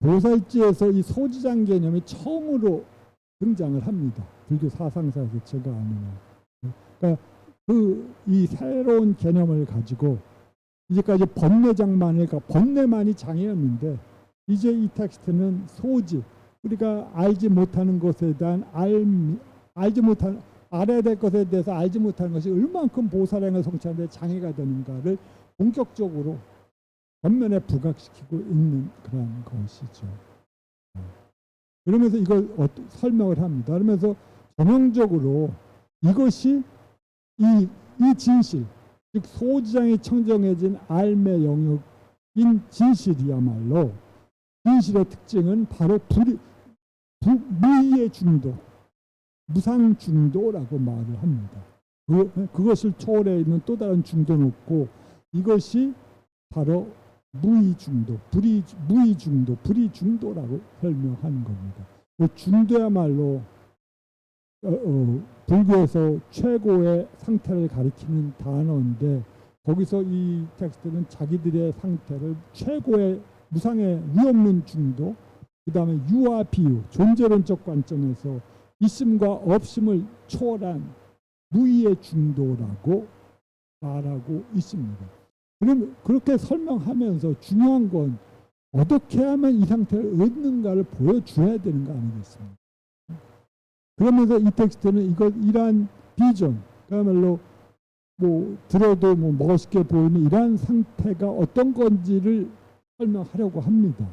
보살지에서 이 소지장 개념이 처음으로 등장을 합니다. 불교 사상사에서 제가 아는. 그러니까 이 새로운 개념을 가지고 이제까지 번뇌장만을, 그러니까 번뇌만이 장애였는데 이제 이 텍스트는 소지, 우리가 알지 못하는 것에 대한 알아야 될 것에 대해서 알지 못하는 것이 얼만큼 보살행을 성취하는 데 장애가 되는가를 본격적으로 전면에 부각시키고 있는 그런 것이죠. 그러면서 이걸 설명을 합니다. 그러면서 전형적으로 이것이 이 진실, 즉 소지장이 청정해진 알매 영역인 진실이야말로, 진실의 특징은 바로 무의의 중도, 무상 중도라고 말을 합니다. 그것을 초월해 있는 또 다른 중도는 없고, 이것이 바로 무의 중도, 무의 중도, 불의 중도라고 설명하는 겁니다. 그 중도야말로 불교에서 최고의 상태를 가리키는 단어인데, 거기서 이 텍스트는 자기들의 상태를 최고의 무상의 위없는 중도, 그 다음에 유와 비유, 존재론적 관점에서 있음과 없음을 초월한 무의의 중도라고 말하고 있습니다. 그럼 그렇게 설명하면서 중요한 건 어떻게 하면 이 상태를 얻는가를 보여줘야 되는 거 아니겠습니까? 그러면서 이 텍스트는 이러한 비전, 그야말로 들어도 멋있게 보이는 이러한 상태가 어떤 건지를 설명하려고 합니다.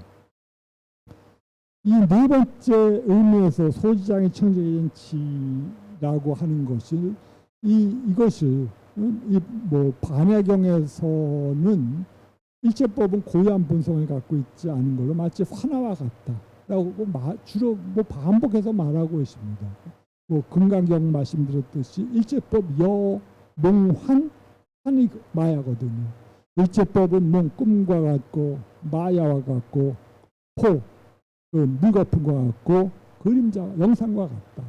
이 네 번째 의미에서 소지장이 청정해진 지라고 하는 것을 이것을 반야경에서는 일체법은 고유한 본성을 갖고 있지 않은 걸로 마치 화나와 같다라고 주로 반복해서 말하고 있습니다. 금강경 말씀드렸듯이 일체법 여몽환, 환이 마야거든요. 일체법은 꿈과 같고 마야와 같고 물거품과 같고 그림자 영상과 같다.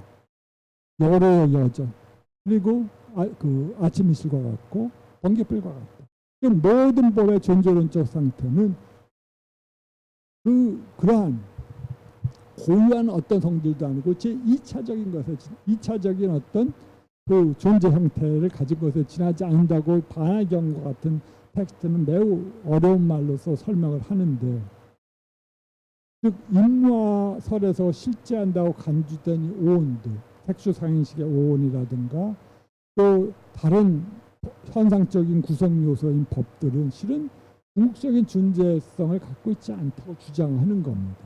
여로의 여전, 그리고 아침 이슬과 같고 번개불과 같다. 모든 법의 존재론적 상태는 그러한 고유한 어떤 성질도 아니고 제2차적인 것에, 2차적인 어떤 그 존재 형태를 가진 것에 지나지 않는다고 반야경과 같은 텍스트는 매우 어려운 말로서 설명을 하는데, 즉 인무화설에서 실제한다고 간주된 이 오온들, 색수상인식의 오온이라든가 또 다른 현상적인 구성 요소인 법들은 실은 궁극적인 존재성을 갖고 있지 않다고 주장하는 겁니다.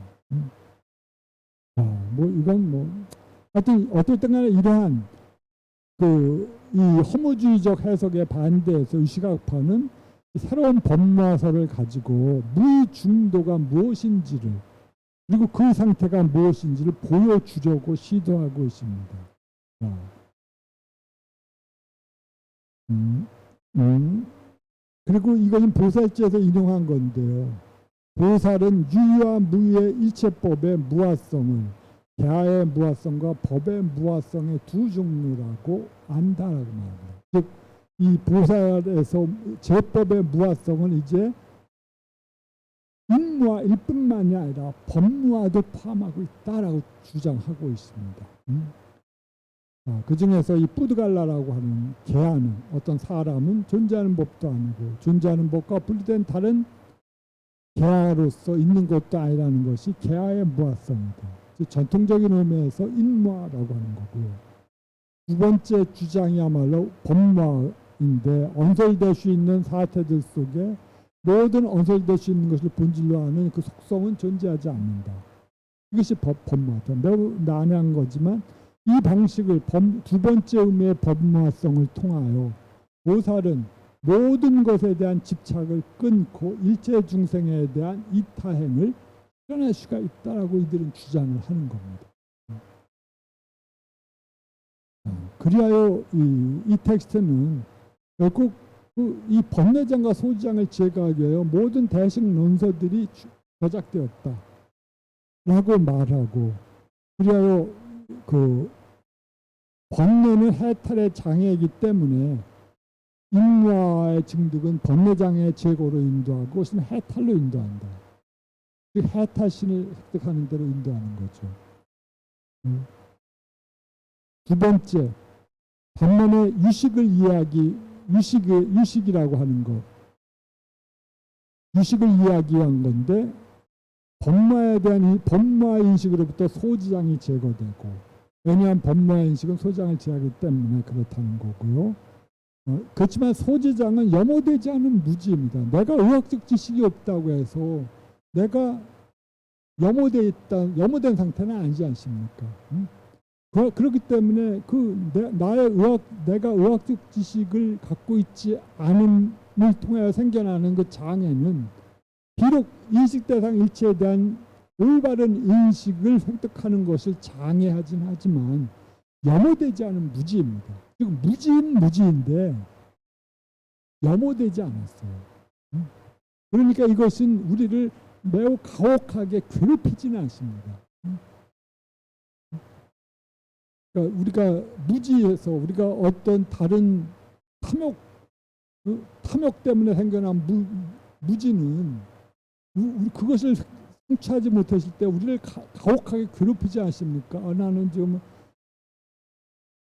이건 하여튼 어떨 때는 이러한 이 허무주의적 해석에 반대해서 이 시각파는 새로운 법마설을 가지고 무의 중도가 무엇인지를, 그리고 그 상태가 무엇인지를 보여주려고 시도하고 있습니다. 그리고 이것은 보살지에서 인용한 건데요. 보살은 유와 무의 일체법의 무화성을 개화의 무화성과 법의 무화성의 두 종류라고 안다라고 말합니다. 즉, 이 보살에서 제법의 무화성은 이제 인무화일 뿐만이 아니라 법무화도 포함하고 있다라고 주장하고 있습니다. 그 중에서 이 뿌드갈라라고 하는 개화는 어떤 사람은 존재하는 법도 아니고 존재하는 법과 분리된 다른 개화로서 있는 것도 아니라는 것이 개화의 무화성이다. 전통적인 의미에서 인무화라고 하는 거고요. 두 번째 주장이야말로 법무화인데, 언설될 수 있는 사태들 속에 모든 언설될 수 있는 것을 본질로 하는 그 속성은 존재하지 않는다. 이것이 법무화다. 매우 난해한 거지만 이 방식을 두 번째 의미의 법무화성을 통하여 보살은 모든 것에 대한 집착을 끊고 일체 중생에 대한 이타행을 실현할 수가 있다라고 이들은 주장을 하는 겁니다. 그리하여 이 텍스트는 결국 이 번뇌장과 소지장을 제거하기 위하여 모든 대식 논서들이 저작되었다 라고 말하고, 그리하여 번뇌는 해탈의 장애이기 때문에 인무화의 증득은 번뇌장애 제거로 인도하고 그것은 해탈로 인도한다. 즉 해탈신을 획득하는 대로 인도하는 거죠. 두 번째, 반면에 유식이라고 하는 것, 유식을 이야기한 건데 법마에 대한 법마 인식으로부터 소지장이 제거되고, 왜냐하면 법마 인식은 소지장을 제하기 때문에 그렇다는 거고요. 그렇지만 소지장은 염호되지 않은 무지입니다. 내가 의학적 지식이 없다고 해서 내가 염호된 상태는 아니지 않습니까? 그렇기 때문에 내가 의학적 지식을 갖고 있지 않음을 통하여 생겨나는 그 장애는 비록 인식 대상 일체에 대한 올바른 인식을 획득하는 것을 장애하진 하지만 염호되지 않은 무지입니다. 즉 무지인데 염호되지 않았어요. 그러니까 이것은 우리를 매우 가혹하게 괴롭히지는 않습니다. 그러니까 우리가 무지에서 우리가 어떤 다른 탐욕 때문에 생겨난 무지는 그것을 성취하지 못했을 때 우리를 가혹하게 괴롭히지 않습니까? 나는 지금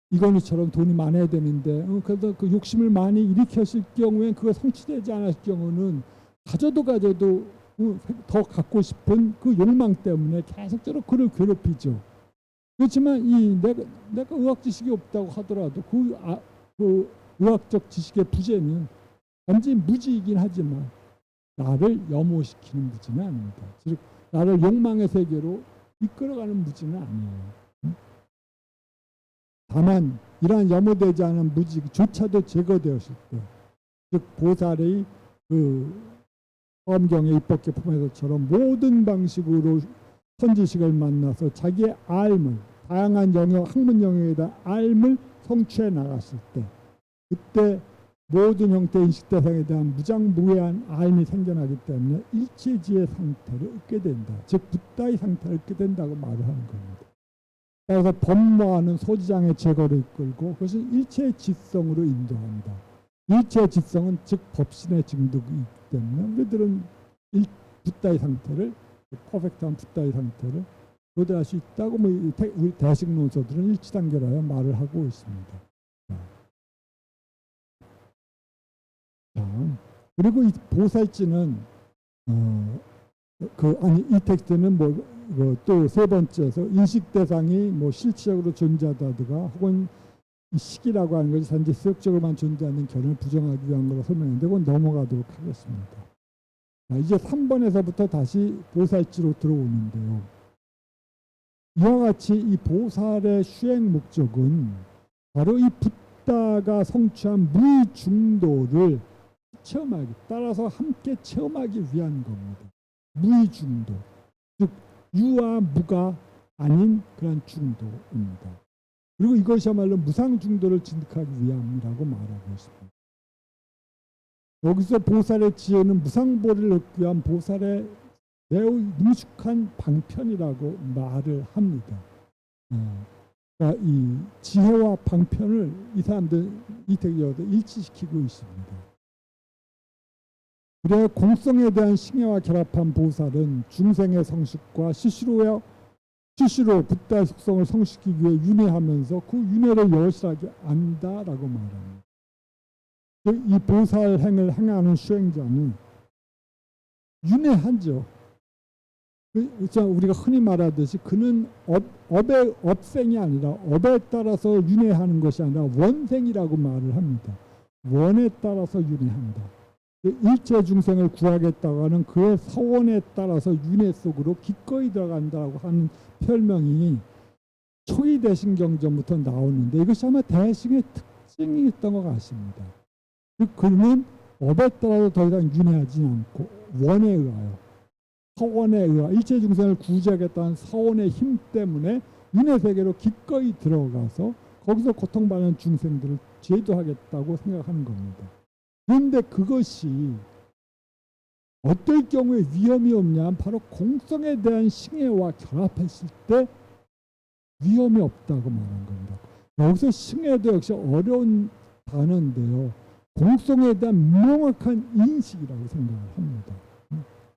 이건희처럼 돈이 많아야 되는데 그래서 그 욕심을 많이 일으켰을 경우에 그거 성취되지 않았을 경우는 가져도 더 갖고 싶은 그 욕망 때문에 계속적으로 그를 괴롭히죠. 그렇지만 내가 의학 지식이 없다고 하더라도 그 의학적 지식의 부재는 단지 무지이긴 하지만 나를 염호시키는 무지는 아닙니다. 즉 나를 욕망의 세계로 이끌어가는 무지는 아니에요. 다만 이러한 염호되지 않은 무지조차도 제거되었을 때, 즉 보살의 그 엄경의 입법계품에서처럼 모든 방식으로 선지식을 만나서 자기의 알물, 다양한 학문 영역에다 알물 성취해 나갔을 때, 그때 모든 형태의 인식 대상에 대한 무장무예한 알미 생겨나기 때문에 일체지의 상태를 얻게 된다. 즉 붓다의 상태를 얻게 된다고 말을 하는 겁니다. 따라서 법모하는 소지장의 제거를 이끌고 그것은 일체의 지성으로 인도한다. 일체의 지성은 즉 법신의 증득이기 때문에 우리들은 붓다의 상태를, 퍼펙트한 붓다의 상태를 도달할 수 있다고 우리 대식 논서들은 일치단결하여 말을 하고 있습니다. 그리고 이 보살지는 이 텍스트는 또 세 번째에서 인식 대상이 실체적으로 존재하다든가 혹은 이 식이라고 하는 것이 단지 수역적으로만 존재하는 견해를 부정하기 위한 것으로 설명했는데 그건 넘어가도록 하겠습니다. 이제 3번에서부터 다시 보살지로 들어오는데요. 이와 같이 이 보살의 수행 목적은 바로 이 붓다가 성취한 무의중도를 체험하기, 따라서 함께 체험하기 위한 겁니다. 무의중도, 즉 유와 무가 아닌 그런 중도입니다. 그리고 이것이야말로 무상중도를 진득하기 위함이라고 말하고 있습니다. 여기서 보살의 지혜는 무상보를 얻기 위한 보살의 매우 능숙한 방편이라고 말을 합니다. 그러니까 이 지혜와 방편을 이 사람들 이태기여도 일치시키고 있습니다. 그래 공성에 대한 싱해와 결합한 보살은 중생의 성식과 시시로 붓다의 속성을 성식하기 위해 윤회하면서 그 윤회를 여실하게 안다라고 말합니다. 이 보살 행을 행하는 수행자는 윤회하죠. 우리가 흔히 말하듯이 그는 업의 업생이 아니라 업에 따라서 윤회하는 것이 아니라 원생이라고 말을 합니다. 원에 따라서 윤회한다. 일체 중생을 구하겠다고 하는 그의 서원에 따라서 윤회 속으로 기꺼이 들어간다고 하는 설명이 초기 대신경전부터 나오는데 이것이 아마 대신의 특징이 있던 것 같습니다. 그는 업에 따라서 더 이상 윤회하지 않고 원에 의하여, 서원에 의하여 일체 중생을 구제하겠다는 서원의 힘 때문에 윤회 세계로 기꺼이 들어가서 거기서 고통받는 중생들을 제도하겠다고 생각하는 겁니다. 그런데 그것이 어떨 경우에 위험이 없냐, 바로 공성에 대한 싱해와 결합했을 때 위험이 없다고 말한 겁니다. 여기서 싱해도 역시 어려운 단어인데요. 공성에 대한 명확한 인식이라고 생각을 합니다.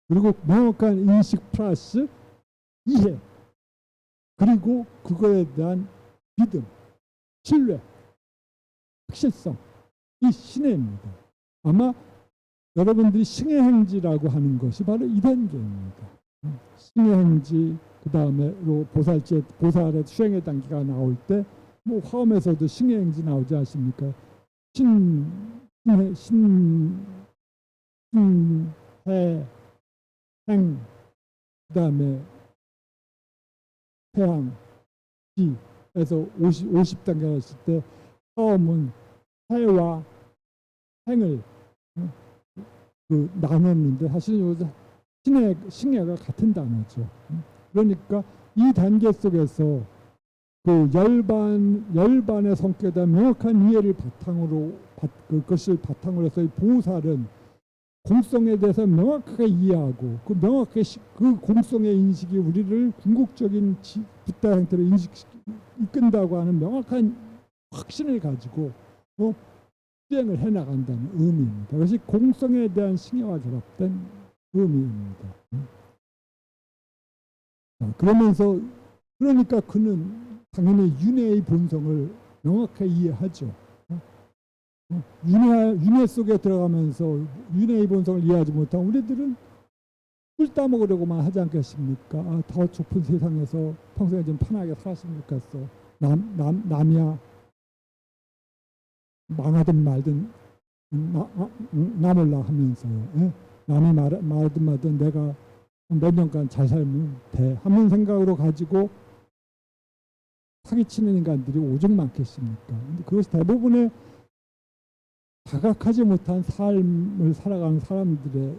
그리고 명확한 인식 플러스 이해, 그리고 그거에 대한 믿음, 신뢰, 확실성, 이 신해입니다. 아마 여러분들이 신해행지라고 하는 것이 바로 이 단계입니다. 신해행지, 그 다음에로 보살의 수행의 단계가 나올 때, 뭐 화엄에서도 신해행지 나오지 않습니까? 해, 행, 그 다음에 태양, 지에서 50단계가 있을 때 화엄은 해와 행을 나눴는데 사실 여기서 신해가 같은 단어죠. 그러니까 이 단계 속에서 그 열반의 성격에 대한 명확한 이해를 바탕으로 그것을 바탕으로 해서 이 보살은 공성에 대해서 명확하게 이해하고 그 명확하게 그 공성의 인식이 우리를 궁극적인 붓다 형태로 이끈다고 하는 명확한 확신을 가지고 수행을 해나간다는 의미입니다. 그것이 공성에 대한 싱해와 결합된 의미입니다. 그러면서 그러니까 그는 당연히 윤회의 본성을 명확하게 이해하죠. 윤회 속에 들어가면서 윤회의 본성을 이해하지 못하면 우리들은 꿀 따먹으려고만 하지 않겠습니까? 더 좁은 세상에서 평소에 좀 편하게 살았으면 좋겠어. 남이야 망하든 말든 나 몰라 하면서요. 남이 말하든 말든 내가 몇 년간 잘 살면 돼 하는 생각으로 가지고 사기치는 인간들이 오죽 많겠습니까? 근데 그것이 대부분의 자각하지 못한 삶을 살아가는 사람들의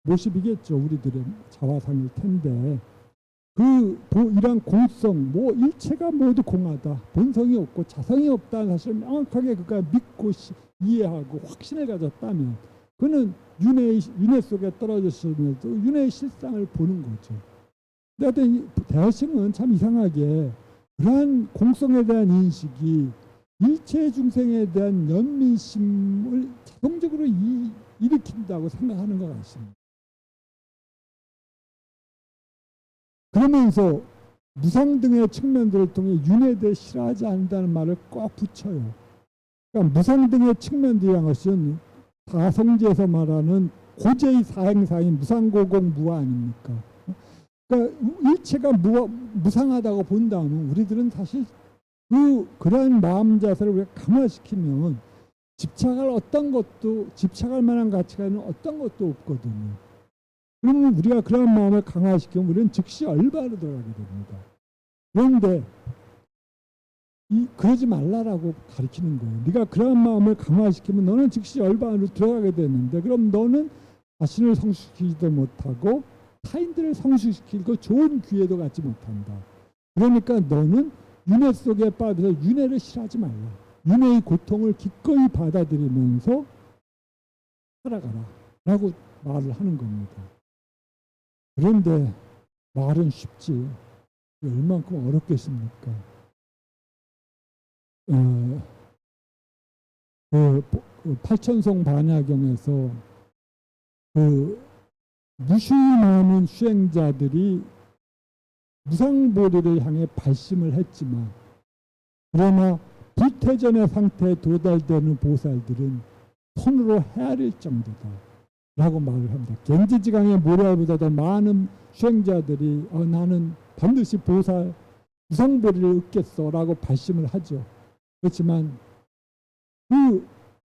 모습이겠죠. 우리들의 자화상일 텐데 이러한 공성, 일체가 모두 공하다, 본성이 없고 자성이 없다는 사실을 명확하게 그가 믿고 이해하고 확신을 가졌다면 그는 윤회 속에 떨어졌으면서 윤회의 실상을 보는 거죠. 근데 대승은 참 이상하게 그러한 공성에 대한 인식이 일체 중생에 대한 연민심을 자동적으로 일으킨다고 생각하는 것 같습니다. 그러면서 무상 등의 측면들을 통해 윤회에 대해 싫어하지 않는다는 말을 꼭 붙여요. 그러니까 무상 등의 측면들이란 것은 다성지에서 말하는 고제의 사행사인 무상고공 무아 아닙니까? 그러니까 일체가 무상하다고 본다면 우리들은 사실 그러한 마음 자세를 우리가 강화시키면 집착할 만한 가치가 있는 어떤 것도 없거든요. 그러면 우리가 그러한 마음을 강화시키면 우리는 즉시 얼바로 들어가게 됩니다. 그런데 그러지 말라라고 가르치는 거예요. 네가 그러한 마음을 강화시키면 너는 즉시 얼바로 들어가게 되는데 그럼 너는 자신을 성숙시키지도 못하고 타인들을 성숙시키고 좋은 기회도 갖지 못한다. 그러니까 너는 윤회 속에 빠져서 윤회를 싫어하지 말라. 윤회의 고통을 기꺼이 받아들이면서 살아가라 라고 말을 하는 겁니다. 그런데 말은 쉽지 얼만큼 어렵겠습니까? 팔천송 반야경에서 무수히 많은 수행자들이 무상보리를 향해 발심을 했지만 그러나 불태전의 상태에 도달되는 보살들은 손으로 헤아릴 정도다 라고 말을 합니다. 겐지지강의 모래알보다 더 많은 수행자들이 나는 반드시 보살 무상보리를 얻겠어 라고 발심을 하죠. 그렇지만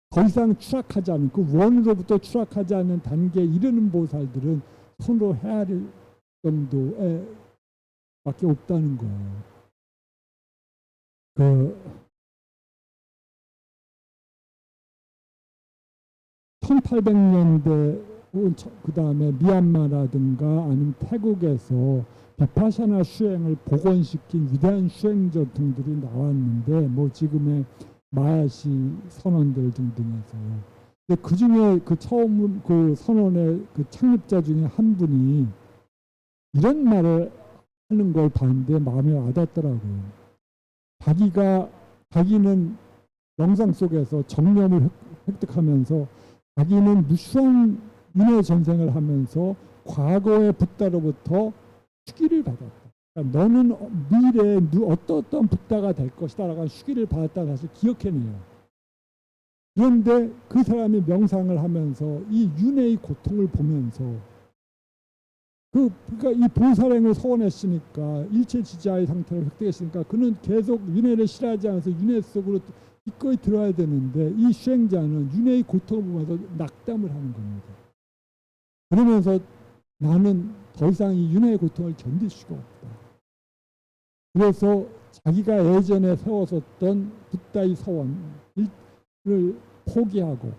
더 이상 추락하지 않은 원으로부터 추락하지 않는 단계에 이르는 보살들은 손으로 헤아릴 정도에 밖에 없다는 거예요. 1800년대 그 다음에 미얀마라든가 아니면 태국에서 비파샤나 수행을 복원시킨 위대한 수행자 등들이 나왔는데 지금의 마야시 선원들 등등에서요. 근데 그 중에 처음 선원의 창립자 중에 한 분이 이런 말을 하는 걸 봤는데 마음에 와닿더라고요. 자기는 영상 속에서 정념을 획득하면서 자기는 무수한 윤회 전생을 하면서 과거의 붓다로부터 수기를 받았다. 그러니까 너는 미래에 어떤 붓다가 될 것이다 라고 수기를 받았다는 사실을 기억해내요. 그런데 그 사람이 명상을 하면서 이 윤회의 고통을 보면서 그러니까 이 보살행을 소원했으니까 일체 지자의 상태를 획득했으니까 그는 계속 윤회를 싫어하지 않아서 윤회 속으로 기꺼이 들어야 되는데 이 수행자는 윤회의 고통을 보면서 낙담을 하는 겁니다. 그러면서 나는 더 이상 이 윤회의 고통을 견딜 수가 없다. 그래서 자기가 예전에 세웠었던 붓다의 서원을 포기하고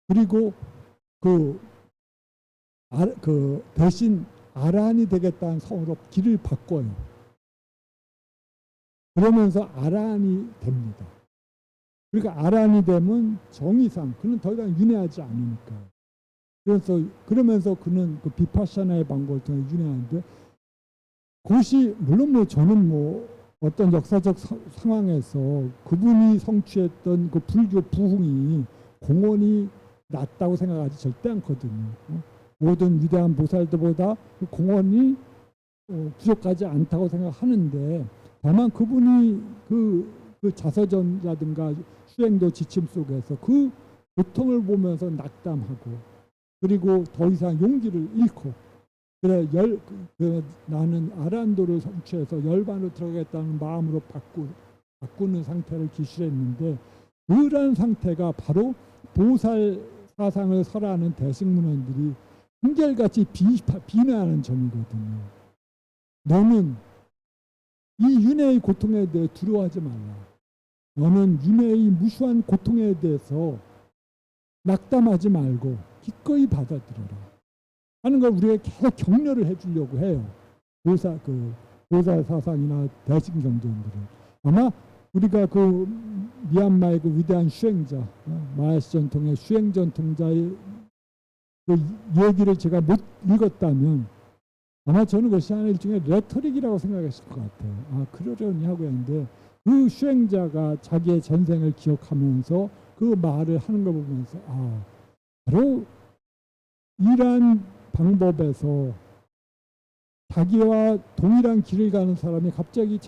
그리고 대신 아라한이 되겠다는 서원으로 길을 바꿔요. 그러면서 아라한이 됩니다. 그러니까 아라한이 되면 정의상 그는 더 이상 윤회하지 않으니까. 그러면서 그는 그 비파샤나의 방법을 통해 윤회하는데 그것이 물론 뭐 저는 뭐 어떤 역사적 상황에서 그분이 성취했던 그 불교 부흥이 공헌이 낮다고 생각하지 절대 않거든요. 모든 위대한 보살들보다 그 공헌이 부족하지 않다고 생각하는데 다만 그분이 그 자서전이라든가 수행도 지침 속에서 그 고통을 보면서 낙담하고 그리고 더 이상 용기를 잃고 그래 나는 아란도를 성취해서 열반으로 들어가겠다는 마음으로 바꾸는 상태를 기술했는데 그러한 상태가 바로 보살 사상을 설하는 대승문헌들이 한결같이 비난하는 점이거든요. 너는 이 윤회의 고통에 대해 두려워하지 말라. 너는 윤회의 무수한 고통에 대해서 낙담하지 말고 기꺼이 받아들여라 하는 걸 우리가 계속 격려를 해주려고 해요. 보살 사상이나 대승정전들은 아마 우리가 그 미얀마의 그 위대한 수행자 마야시 전통의 수행 전통자의 그 얘기를 제가 못 읽었다면 아마 저는 그것이 하나의 일종의 레토릭이라고 생각했을 것 같아요. 아 그러려니 하고 했는데 그 수행자가 자기의 전생을 기억하면서 그 말을 하는 걸 보면서 아 바로 이러한 방법에서 자기와 동일한 길을 가는 사람이 갑자기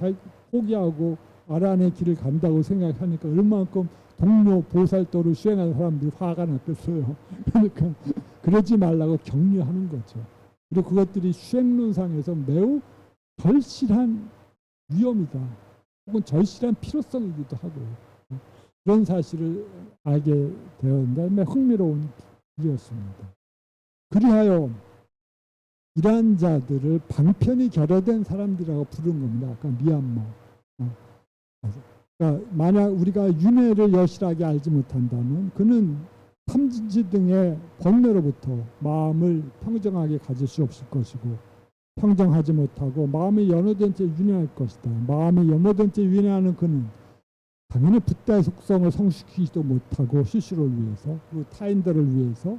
포기하고 아란의 길을 간다고 생각하니까 얼마만큼 동료 보살도를 수행하는 사람들이 화가 났겠어요. 그러니까 그러지 말라고 격려하는 거죠. 그리고 그것들이 수행론상에서 매우 절실한 위험이다. 혹은 절실한 필요성이기도 하고요. 그런 사실을 알게 되었는데 매우 흥미로운 일이었습니다. 그리하여 이러한 자들을 방편이 결여된 사람들이라고 부르는 겁니다. 아까 미얀마. 그러니까 만약 우리가 윤회를 여실하게 알지 못한다면 그는 탐진치 등의 번뇌로부터 마음을 평정하게 가질 수 없을 것이고 평정하지 못하고 마음이 연호된 채 윤회할 것이다. 마음이 연호된 채 윤회하는 그는 당연히 붓다의 속성을 성숙시키지도 못하고 스스로를 위해서 그리고 타인들을 위해서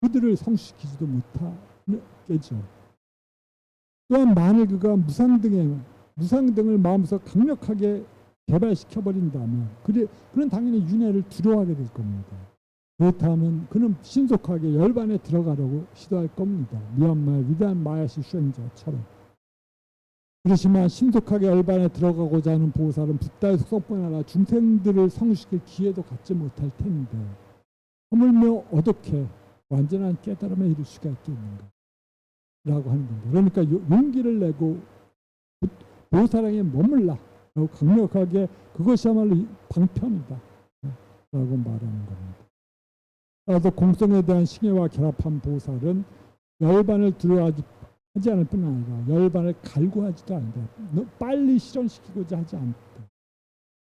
그들을 성숙시키지도 못하겠죠. 또한 만일 그가 무상 등을 마음에서 강력하게 개발시켜버린다면 그는 당연히 윤회를 두려워하게 될 겁니다. 그렇다면 그는 신속하게 열반에 들어가려고 시도할 겁니다. 미얀마의 위대한 마야시 수행자처럼. 그렇지만 신속하게 열반에 들어가고자 하는 보살은 붓다의 속성뿐 아니라 중생들을 성숙시킬 기회도 갖지 못할 텐데 하물며 어떻게 완전한 깨달음에 이를 수가 있겠는가 라고 하는 겁니다. 그러니까 용기를 내고 보살행에 머물라 라고 강력하게 그것이야말로 방편이다 라고 말하는 겁니다. 따라서 공성에 대한 싱해와 결합한 보살은 열반을 두려워하지 않을 뿐 아니라 열반을 갈구하지도 않는다. 빨리 실현시키고자 하지 않다.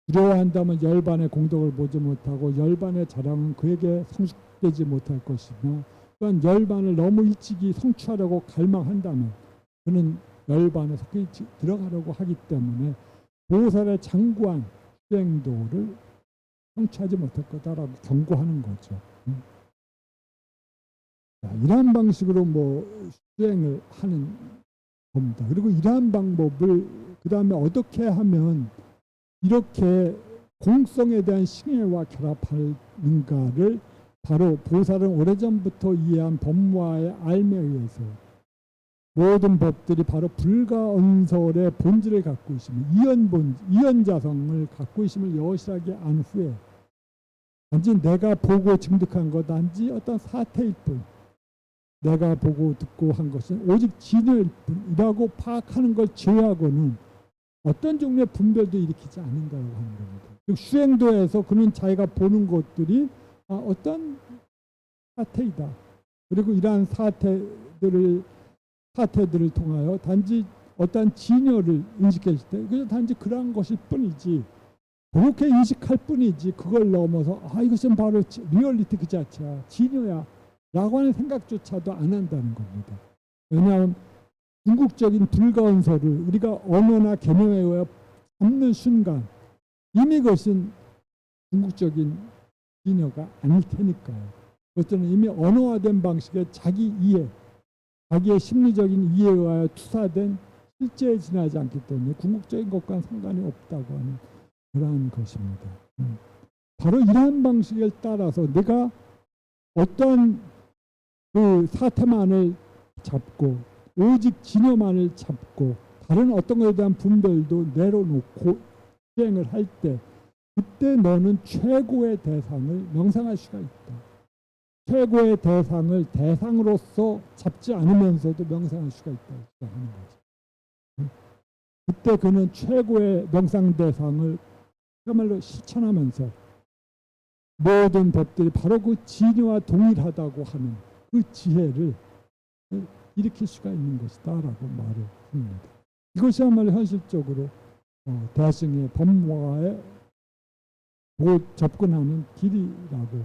두려워한다면 열반의 공덕을 보지 못하고 열반의 자랑은 그에게 성숙되지 못할 것이며 또한 열반을 너무 일찍이 성취하려고 갈망한다면 그는 열반에 속히 들어가려고 하기 때문에 보살의 장구한 수행도를 성취하지 못할 거다라고 경고하는 거죠. 이러한 방식으로 수행을 하는 겁니다. 그리고 이러한 방법을 그 다음에 어떻게 하면 이렇게 공성에 대한 싱해와 결합하는가를 바로 보살은 오래전부터 이해한 법무와의 알매에 의해서 모든 법들이 바로 불가언설의 본질을 갖고 있으며 이연자성을 갖고 있음을 여실하게 안 후에 단지 내가 보고 증득한 것 단지 어떤 사태일 뿐, 내가 보고 듣고 한 것은 오직 진여일 뿐이라고 파악하는 걸 제외하고는 어떤 종류의 분별도 일으키지 않는다고 하는 겁니다. 즉 수행도에서 그는 자기가 보는 것들이 어떤 사태이다. 그리고 이러한 사태들을 통하여 단지 어떠한 진여를 인식했을 때 그저 단지 그러한 것일 뿐이지, 그렇게 인식할 뿐이지 그걸 넘어서 이것은 바로 리얼리티 그 자체야, 진여야 라고 하는 생각조차도 안 한다는 겁니다. 왜냐하면 궁극적인 불가언설을 우리가 언어나 개념에 의해 잡는 순간 이미 그것은 궁극적인 진여가 아닐 테니까요. 그것은 이미 언어화된 방식의 자기 이해, 자기의 심리적인 이해에 의하여 투사된 실제에 지나지 않기 때문에 궁극적인 것과는 상관이 없다고 하는 그러한 것입니다. 바로 이러한 방식을 따라서 내가 어떤 그 사태만을 잡고 오직 진여만을 잡고 다른 어떤 것에 대한 분별도 내려놓고 수행을 할 때 그때 너는 최고의 대상을 명상할 수가 있다. 최고의 대상을 대상으로서 잡지 않으면서도 명상할 수가 있다고 하는 거죠. 그때 그는 최고의 명상 대상을 그야말로 실천하면서 모든 법들이 바로 그 진여와 동일하다고 하는 그 지혜를 일으킬 수가 있는 것이다 라고 말을 합니다. 이것이야말로 현실적으로 대승의 법무와에 접근하는 길이라고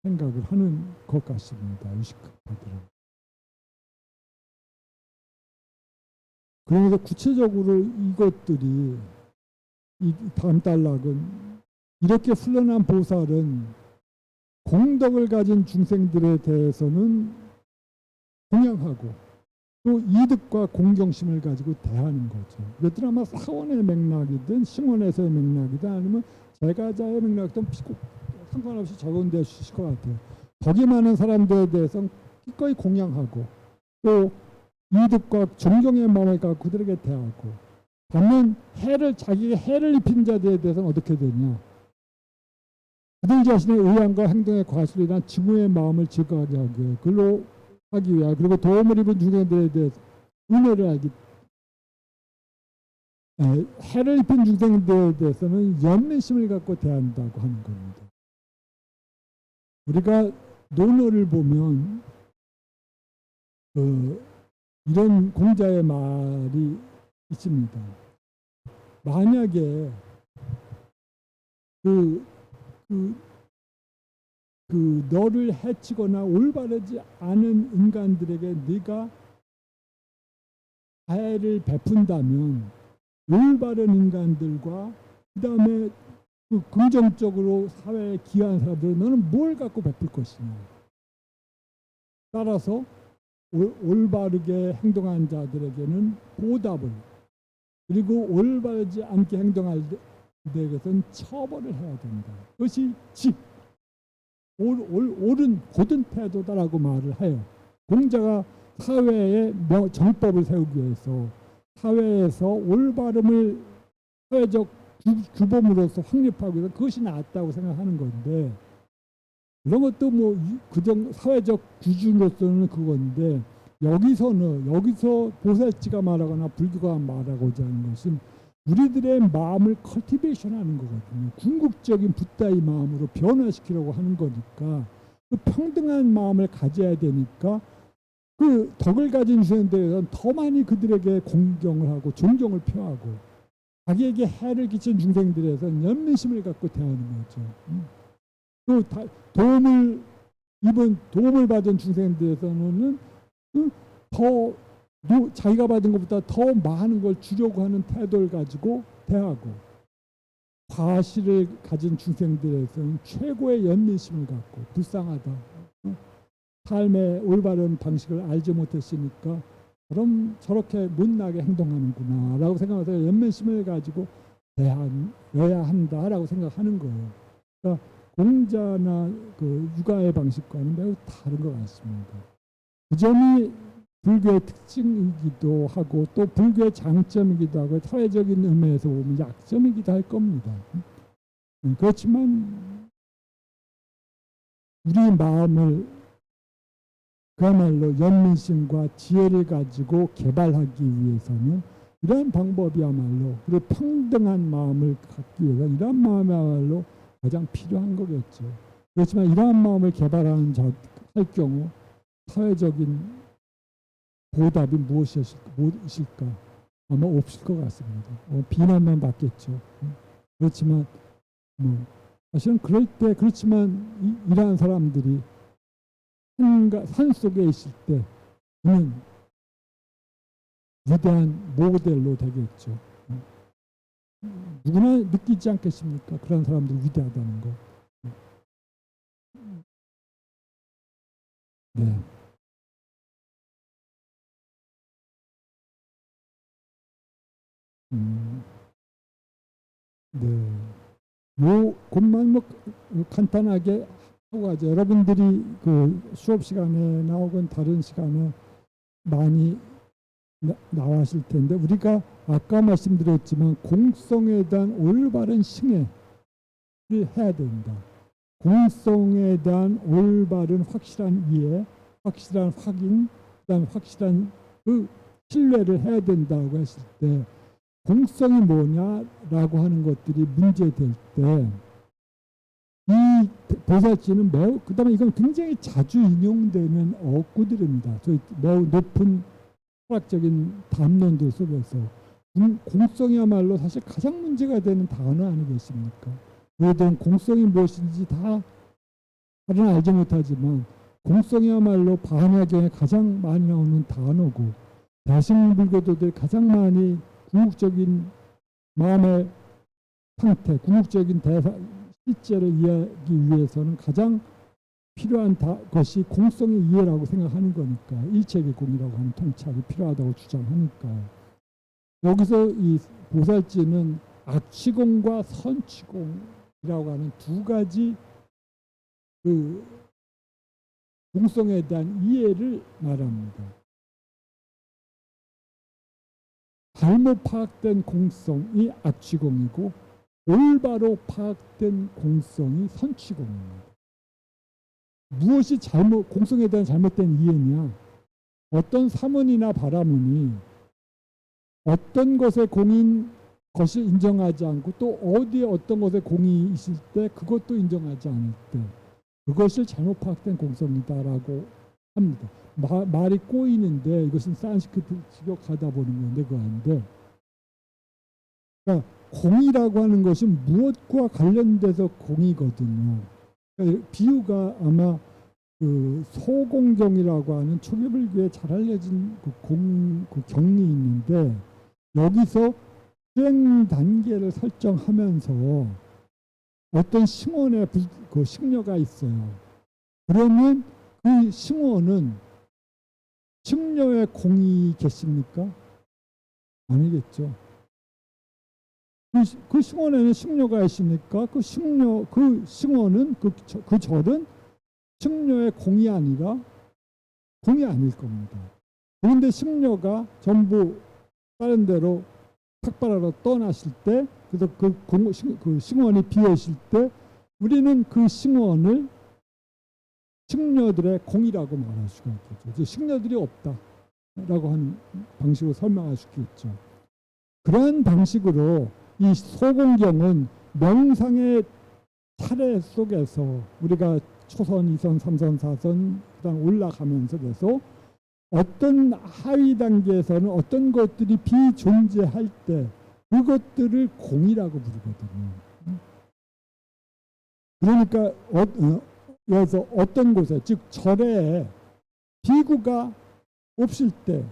생각을 하는 것 같습니다. 의식파들은. 그래서 구체적으로 이것들이 이 다음 단락은 이렇게 훈련한 보살은 공덕을 가진 중생들에 대해서는 공양하고 또 이득과 공경심을 가지고 대하는 거죠. 이것들은 아마 사원의 맥락이든 신원에서의 맥락이든 아니면 제가자의 맥락이든 상관없이 적용될 수 있을 것 같아요. 덕이 많은 사람들에 대해서는 기꺼이 공양하고 또 이득과 존경의 마음을 갖고 그들에게 대하고, 반면 자기에게 해를 입힌 자들에 대해서는 어떻게 되냐, 그들 자신의 의향과 행동의 과실로 인한 증오의 마음을 제거하게 하기 위하여 그리고 도움을 입은 중생들에 대해서 은혜를 하기, 해를 입힌 중생들에 대해서는 연민심을 갖고 대한다고 하는 겁니다. 우리가 논어를 보면 이런 공자의 말이 있습니다. 만약에 너를 해치거나 올바르지 않은 인간들에게 네가 자애를 베푼다면 올바른 인간들과 그 다음에 긍정적으로 사회에 기여한 사람들은 너는 뭘 갖고 베풀 것이냐. 따라서 올바르게 행동한 자들에게는 보답을, 그리고 올바르지 않게 행동할 자들에게는 처벌을 해야 된다. 그것이 옳은 고든 태도다라고 말을 해요. 공자가 사회에 정법을 세우기 위해서 사회에서 올바름을 사회적 규범으로서 확립하기 위해서 그것이 낫다고 생각하는 건데, 이런 것도 사회적 기준으로서는 그건데, 여기서 보살지가 말하거나 불교가 말하고자 하는 것은 우리들의 마음을 컬티베이션하는 거거든요. 궁극적인 붓다의 마음으로 변화시키려고 하는 거니까 그 평등한 마음을 가져야 되니까 그 덕을 가진 중생들에서는 더 많이 그들에게 공경을 하고 존경을 표하고, 자기에게 해를 끼친 중생들에서는 연민심을 갖고 대하는 거죠. 또 도움을 받은 중생들에서는 자기가 받은 것보다 더 많은 걸 주려고 하는 태도를 가지고 대하고, 과실을 가진 중생들에서는 최고의 연민심을 갖고 불쌍하다, 삶의 올바른 방식을 알지 못했으니까 그럼 저렇게 못나게 행동하는구나 라고 생각해서 연민심을 가지고 대하여야 한다라고 생각하는 거예요. 그러니까 공자나 그 육아의 방식과는 매우 다른 것 같습니다. 그 점이 불교의 특징이기도 하고 또 불교의 장점이기도 하고 사회적인 의미에서 보면 약점이기도 할 겁니다. 그렇지만 우리 마음을 그야말로 연민심과 지혜를 가지고 개발하기 위해서는 이러한 방법이야말로 그리고 평등한 마음을 갖기 위해서 이러한 마음이야말로 가장 필요한 거겠죠. 그렇지만 이러한 마음을 개발하는 할 경우 사회적인 보답이 무엇일까? 아마 없을 것 같습니다. 비난만 받겠죠. 그렇지만 사실은 그럴 때 그렇지만 이러한 사람들이 산 속에 있을 때 그는 위대한 모델로 되겠죠. 누구나 느끼지 않겠습니까? 그런 사람들이 위대하다는 거. 네. 네. 요 것만 간단하게 하고 가죠. 여러분들이 그 수업 시간에 나오건 다른 시간에 많이 나왔을 텐데 우리가 아까 말씀드렸지만 공성에 대한 올바른 승회를 해야 된다. 공성에 대한 올바른 확실한 이해, 확실한 확인, 그다음 확실한 그 신뢰를 해야 된다고 했을 때 공성이 뭐냐라고 하는 것들이 문제될 때 이 보살지는 매우 그다음에 이건 굉장히 자주 인용되는 어구들입니다. 저희 매우 높은 철학적인 담론들 속에서 공성이야말로 사실 가장 문제가 되는 단어 아니겠습니까? 우리들은 공성이 무엇인지 다는 알지 못하지만 공성이야말로 반야경에 가장 많이 나오는 단어고 대승불교도들 가장 많이 궁극적인 마음의 상태, 궁극적인 실제를 이해하기 위해서는 가장 필요한 것이 공성의 이해라고 생각하는 거니까 일체의 공이라고 하는 통찰이 필요하다고 주장하니까 여기서 이 보살지는 악취공과 선취공이라고 하는 두 가지 그 공성에 대한 이해를 말합니다. 잘못 파악된 공성이 악취공이고 올바로 파악된 공성이 선취공입니다. 무엇이 공성에 대한 잘못된 이해냐? 어떤 사문이나 바라문이 어떤 것의 공인 것을 인정하지 않고 또 어디에 어떤 것의 공이 있을 때 그것도 인정하지 않을 때 그것을 잘못 파악된 공성이다라고 합니다. 말이 꼬이는데 이것은 산스크리트 직역하다 보는 건데 그건데 그러니까 공이라고 하는 것은 무엇과 관련돼서 공이거든요. 그러니까 비유가 아마 그 소공경이라고 하는 초계불교에 잘 알려진 그 경이 있는데 여기서 수행 단계를 설정하면서 어떤 싱원의 그 싱녀가 있어요. 그러면 그 싱원은 싱녀의 공이 겠습니까? 아니겠죠. 그 싱원에는 싱녀가 있으니까 그 싱원은 그 절은 싱녀의 공이 아니라 공이 아닐 겁니다. 그런데 싱녀가 전부 다른 데로 탁발하러 떠나실 때 그래서 그 싱원이 비어 있을 때 우리는 그 싱원을 싱녀들의 공이라고 말할 수가 있겠죠. 싱녀들이 없다라고 하는 방식으로 설명할 수 있겠죠. 그러한 방식으로 이 소공경은 명상의 차례 속에서 우리가 초선, 2선, 3선, 4선 그다음 올라가면서 돼서 어떤 하위 단계에서는 어떤 것들이 비존재할 때 그것들을 공이라고 부르거든요. 그러니까 여기서 어떤 곳에 즉 절에 비구가 없을 때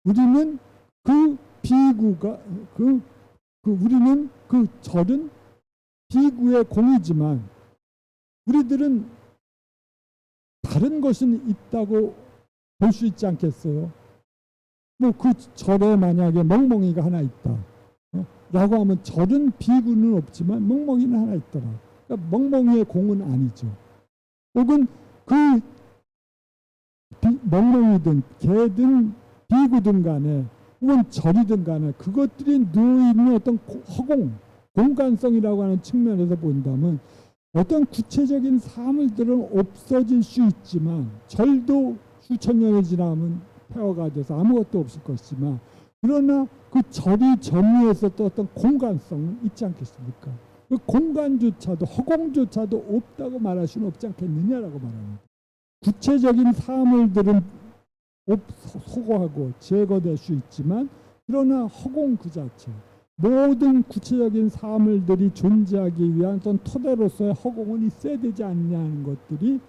우리는 그 비구가 우리는 그 절은 비구의 공이지만 우리들은 다른 것은 있다고 볼 수 있지 않겠어요? 뭐 그 절에 만약에 멍멍이가 하나 있다 라고 하면 절은 비구는 없지만 멍멍이는 하나 있더라. 그러니까 멍멍이의 공은 아니죠. 혹은 그 멍멍이든 개든 비구든 간에 혹은 절이든 간에 그것들이 누워있는 어떤 허공, 공간성이라고 하는 측면에서 본다면 어떤 구체적인 사물들은 없어질 수 있지만 절도 수천 년이 지나면 폐허가 돼서 아무것도 없을 것이지만 그러나 그 절이 점유해서 또 어떤 공간성은 있지 않겠습니까? 그 공간조차도 허공조차도 없다고 말할 수는 없지 않겠느냐라고 말합니다. 구체적인 사물들은 소거하고 제거될 수 있지만 그러나 허공 그 자체 모든 구체적인 사물들이 존재하기 위한 어떤 토대로서의 허공은 있어야 되지 않냐는 것들이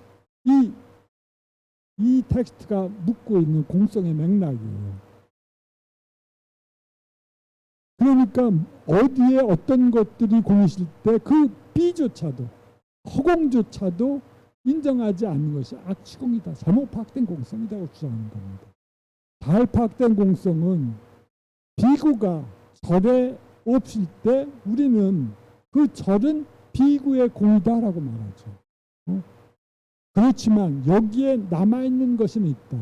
이 텍스트가 묻고 있는 공성의 맥락이에요. 그러니까 어디에 어떤 것들이 공있을 때 그 B조차도 허공조차도 인정하지 않는 것이 악취공이다. 잘못 파악된 공성이라고 주장하는 겁니다. 잘 파악된 공성은 비구가 절에 없을 때 우리는 그 절은 비구의 공이다라고 말하죠. 그렇지만 여기에 남아있는 것은 있다.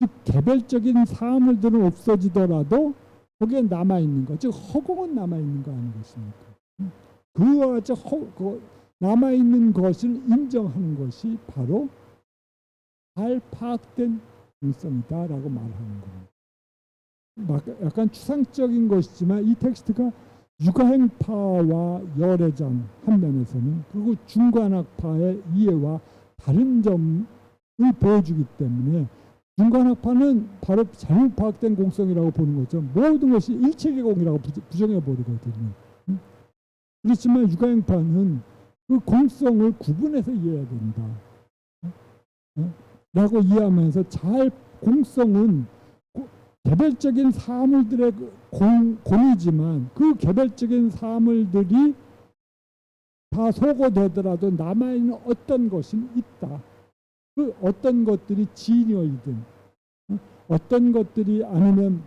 즉 개별적인 사물들은 없어지더라도 거기에 남아있는 것, 즉 허공은 남아있는 거 아니겠습니까? 그와 같이 남아있는 것을 인정하는 것이 바로 잘 파악된 공성이다라고 말하는 겁니다. 약간 추상적인 것이지만 이 텍스트가 육아행파와 열애장 한 면에서는 그리고 중간학파의 이해와 다른 점을 보여주기 때문에 중간학파는 바로 잘못 파악된 공성이라고 보는 거죠. 모든 것이 일체계공이라고 부정해 버리거든요. 그렇지만 육아행파는 그 공성을 구분해서 이해해야 된다. 라고 이해하면서 잘 공성은 개별적인 사물들의 공이지만 그 개별적인 사물들이 다 소거되더라도 남아있는 어떤 것이 있다. 그 어떤 것들이 진여이든 어떤 것들이 아니면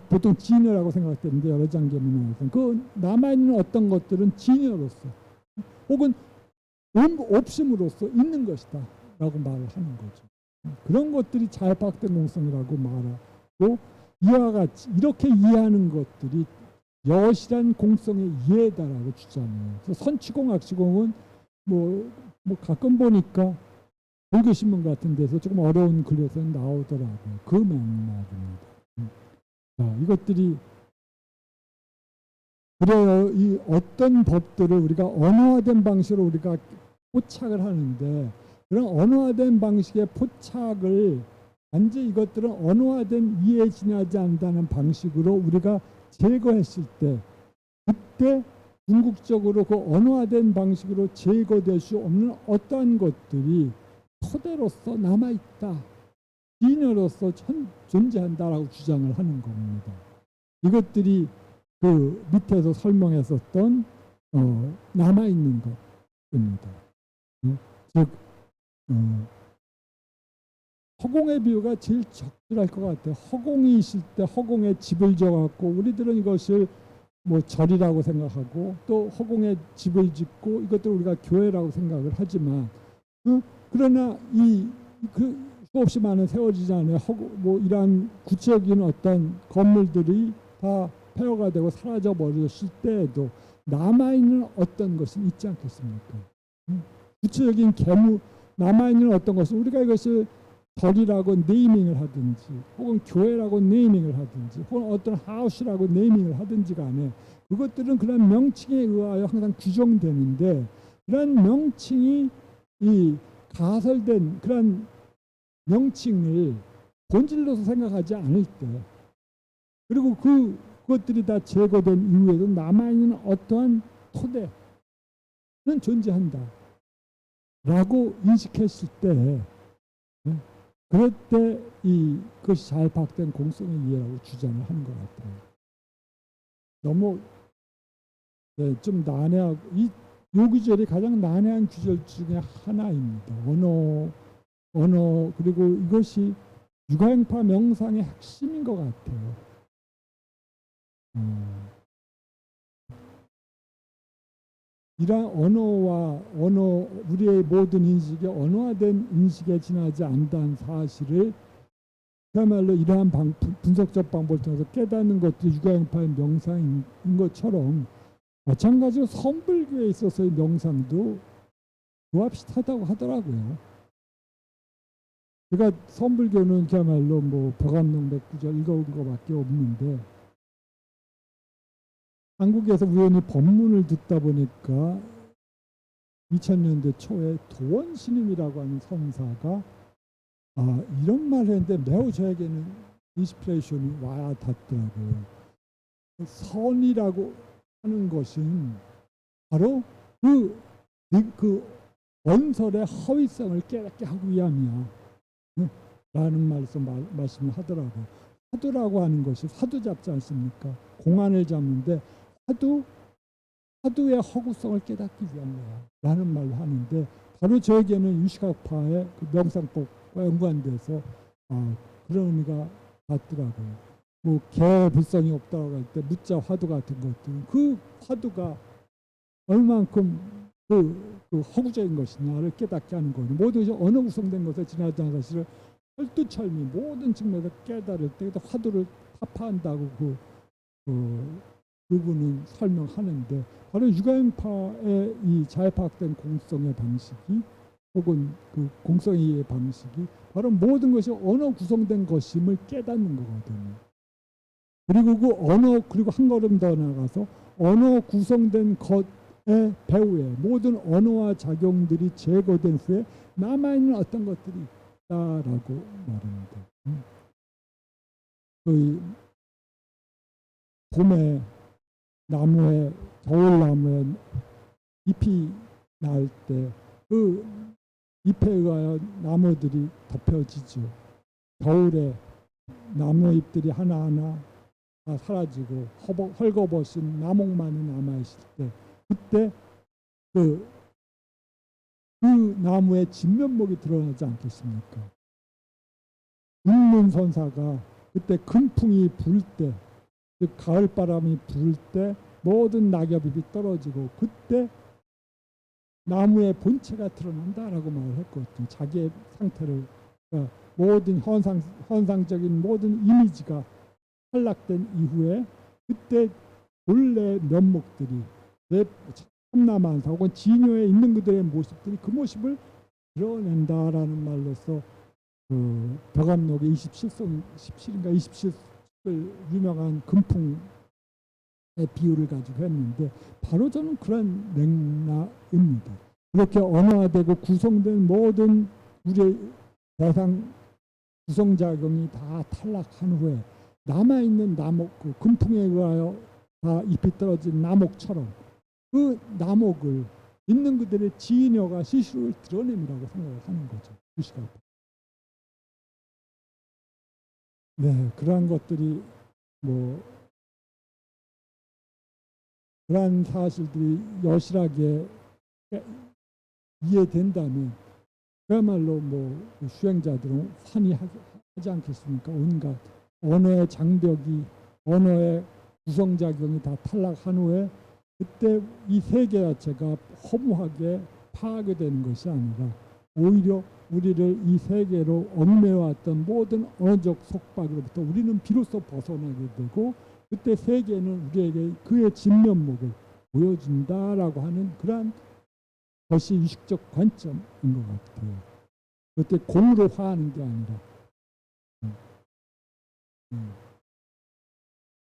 보통 진여라고 생각되는데 여러 장계문에서는 그 남아있는 어떤 것들은 진여로서 혹은 없음으로써 있는 것이다 라고 말을 하는 거죠. 그런 것들이 잘 파악된 공성이라고 말하고 이와 같이 이렇게 이해하는 것들이 여실한 공성의 이해다라고 주장해요. 그래서 선치공, 악치공은 뭐 가끔 보니까 불교신문 같은 데서 조금 어려운 글에서 나오더라고요. 그 맥락입니다. 자, 이것들이 그래요. 이 어떤 법들을 우리가 언어화된 방식으로 우리가 포착을 하는데 그런 언어화된 방식의 포착을 단지 이것들은 언어화된 이해에 지나지 않는다는 방식으로 우리가 제거했을 때 그때 궁극적으로 그 언어화된 방식으로 제거될 수 없는 어떠한 것들이 토대로서 남아있다. 진여로서 존재한다라고 주장을 하는 겁니다. 이것들이 그 밑에서 설명했었던 남아있는 것입니다. 즉 허공의 비유가 제일 적절할 것 같아요. 허공이 있을 때 허공에 집을 지어갖고 우리들은 이것을 뭐 절이라고 생각하고 또 허공에 집을 짓고 이것들 우리가 교회라고 생각을 하지만 그러나 그 수없이 많은 세워지지 않은 뭐 이러한 구체적인 어떤 건물들이 다 폐허가 되고 사라져 버렸을 때에도 남아있는 어떤 것은 있지 않겠습니까? 구체적인 남아있는 어떤 것은 우리가 이것을 절이라고 네이밍을 하든지 혹은 교회라고 네이밍을 하든지 혹은 어떤 하우스라고 네이밍을 하든지 간에 그것들은 그런 명칭에 의하여 항상 규정되는데 그런 명칭이 이 가설된 그런 명칭을 본질로서 생각하지 않을 때 그리고 그것들이 다 제거된 이후에도 남아있는 어떠한 토대는 존재한다 라고 인식했을 때 그럴 때 그것이 잘 파악된 공성의 이해라고 주장을 하는 것 같아요. 너무 좀 난해하고 요 구절이 가장 난해한 구절 중에 하나입니다. 언어 그리고 이것이 육아행파 명상의 핵심인 것 같아요. 이러한 언어 우리의 모든 인식이 언어화된 인식에 지나지 않는다는 사실을 그야말로 이러한 분석적 방법을 통해서 깨닫는 것도 유가영파의 명상인 것처럼 마찬가지로 선불교에 있어서의 명상도 그와 비슷하다고 하더라고요. 그러니까 선불교는 그야말로 뭐 벽암록 맥구절 읽어온 것밖에 없는데 한국에서 우연히 법문을 듣다 보니까 2000년대 초에 도원 스님이라고 하는 선사가 이런 말을 했는데 매우 저에게는 인스피레이션이 와 닿더라고요. 선이라고 하는 것은 바로 그 원설의 허위성을 깨닫게 하기 위함이야. 라는 말씀을 하더라고요. 화두라고 하는 것이 화두 잡지 않습니까? 공안을 잡는데 화두의 허구성을 깨닫기 위한 거야. 라는 말을 하는데 바로 저에게는 유시각파의 그 명상법과 연관돼서 그런 의미가 같더라고요. 뭐 개불성이 없다고 할 때 무자 화두 같은 것들은 그 화두가 얼만큼 그 허구적인 것이냐를 깨닫게 하는 거예요. 모든 것이 언어 구성된 것에 지나지 않은 사실을 철두철미 모든 측면에서 깨달을 때 화두를 타파한다고 그 부분은 설명하는데 바로 유가영파의 이 자유파악된 공성의 방식이 혹은 그 공성의 방식이 바로 모든 것이 언어 구성된 것임을 깨닫는 거거든요. 그리고 그 언어 그리고 한 걸음 더 나가서 언어 구성된 것의 배후에 모든 언어와 작용들이 제거된 후에 남아있는 어떤 것들이 있다라고 말합니다. 봄에 나무에 겨울나무에 잎이 날 때 그 잎에 의하여 나무들이 덮여지죠. 겨울에 나무 잎들이 하나하나 다 사라지고 헐거벗은 나목만이 남아있을 때 그때 그 나무의 진면목이 드러나지 않겠습니까? 운문선사가 그때 금풍이 불 때 가을바람이 불 때 모든 낙엽이 떨어지고 그때 나무의 본체가 드러난다라고 말을 했거든요. 자기의 상태를 그러니까 모든 현상적인 모든 이미지가 탈락된 이후에 그때 본래 면목들이 내 참나만사 혹은 진요에 있는 그들의 모습들이 그 모습을 드러낸다라는 말로서 그 벽암록의 27성 17인가 27을 유명한 금풍의 비유를 가지고 했는데 바로 저는 그런 맥락입니다. 그렇게 언어화되고 구성된 모든 우리의 대상 구성작용이 다 탈락한 후에 남아있는 나목, 그 금풍에 의하여 다 잎이 떨어진 나목처럼 그 나목을 있는 그들의 진여가 시시를 드러냄이라고 생각을 하는 거죠. 유시각파. 네, 그러한 것들이 뭐 그러한 사실들이 여실하게 이해된다면 그야말로 뭐 수행자들은 환희하지 않겠습니까? 온갖 언어의 장벽이 언어의 구성작용이 다 탈락한 후에 그때 이 세계 자체가 허무하게 파괴되는 것이 아니라 오히려 우리를 이 세계로 얽매왔던 모든 언어적 속박으로부터 우리는 비로소 벗어나게 되고 그때 세계는 우리에게 그의 진면목을 보여준다라고 하는 그러한 것이 유식적 관점인 것 같아요. 그때 공으로 화하는 게 아니라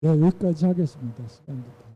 네, 여기까지 하겠습니다. 시간도 다.